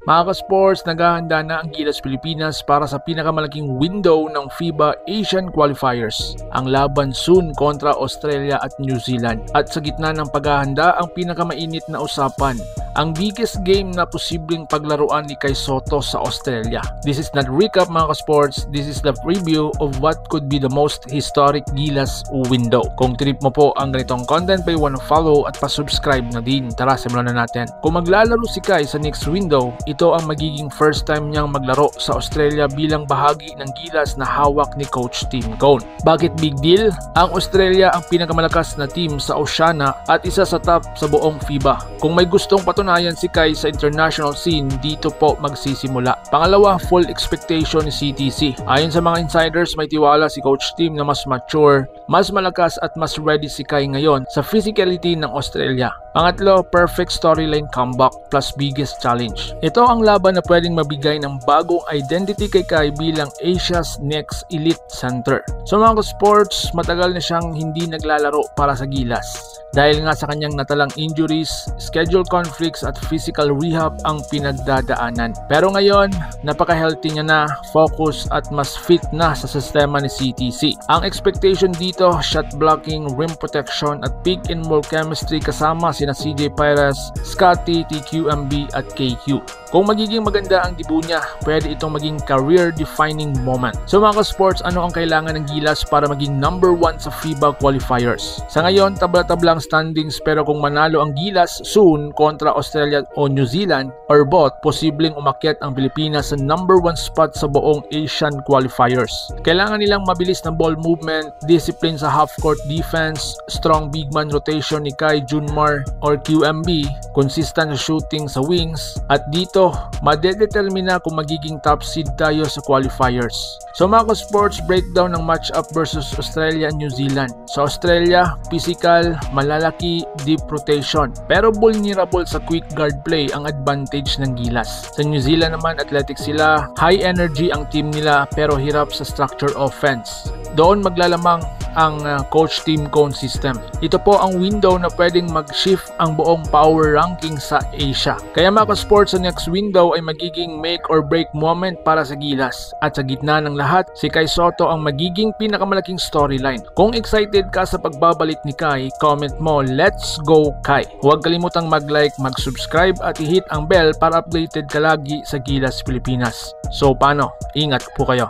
Mga ka-sports, naghahanda na ang Gilas Pilipinas para sa pinakamalaking window ng FIBA Asian Qualifiers. Ang laban soon kontra Australia at New Zealand. At sa gitna ng paghahanda, ang pinakamainit na usapan, ang biggest game na posibleng paglaruan ni Kai Sotto sa Australia. This is not recap mga ka-sports, this is the preview of what could be the most historic Gilas window. Kung trip mo po ang ganitong content, pay wanna follow at pa-subscribe na din. Tara, simulan na natin. Kung maglalaro si Kai sa next window, ito ang magiging first time niyang maglaro sa Australia bilang bahagi ng Gilas na hawak ni Coach Tim Cone. Bakit big deal? Ang Australia ang pinakamalakas na team sa Oceania at isa sa top sa buong FIBA. Kung may gustong patunayan si Kai sa international scene, dito po magsisimula. Pangalawa, full expectation ni CTC. Ayon sa mga insiders, may tiwala si Coach Tim na mas mature, mas malakas at mas ready si Kai ngayon sa physicality ng Australia. Pangatlo, perfect storyline comeback plus biggest challenge. Ito ang laban na pwedeng mabigay ng bagong identity kay Kai bilang Asia's next elite center. So mga sports, matagal na siyang hindi naglalaro para sa Gilas. Dahil nga sa kanyang natalang injuries, schedule conflicts at physical rehab ang pinagdadaanan. Pero ngayon, napaka-healthy niya na, focus at mas fit na sa sistema ni CTC. Ang expectation dito, shot blocking, rim protection at pick and roll chemistry kasama sina CJ Perez, Scotty, TQMB at KQ. Kung magiging maganda ang debut niya, pwede itong maging career-defining moment. So mga ka-sports, ano ang kailangan ng Gilas para maging number 1 sa FIBA qualifiers? Sa ngayon, tabla-tablang standings, pero kung manalo ang Gilas soon kontra Australia o New Zealand or both, posibleng umakyat ang Pilipinas sa number 1 spot sa buong Asian qualifiers. Kailangan nilang mabilis na ball movement, discipline sa half-court defense, strong big man rotation ni Kai Junmar or QMB, consistent shooting sa wings, at dito madedetermina kung magiging top seed tayo sa qualifiers. So mga ka-sports, breakdown ng matchup versus Australia and New Zealand. Sa Australia, physical, malalaki, deep rotation. Pero vulnerable sa quick guard play ang advantage ng Gilas. Sa New Zealand naman, athletic sila, high energy ang team nila pero hirap sa structure offense. Doon maglalamang ang Coach Tim Cone system. Ito po ang window na pwedeng mag-shift ang buong power ranking sa Asia. Kaya mga ka-sports, sa next window ay magiging make or break moment para sa Gilas. At sa gitna ng lahat, si Kai Sotto ang magiging pinakamalaking storyline. Kung excited ka sa pagbabalik ni Kai, comment mo, "Let's go Kai!" Huwag kalimutang mag-like, mag-subscribe at i-hit ang bell para updated ka lagi sa Gilas Pilipinas. So paano? Ingat po kayo.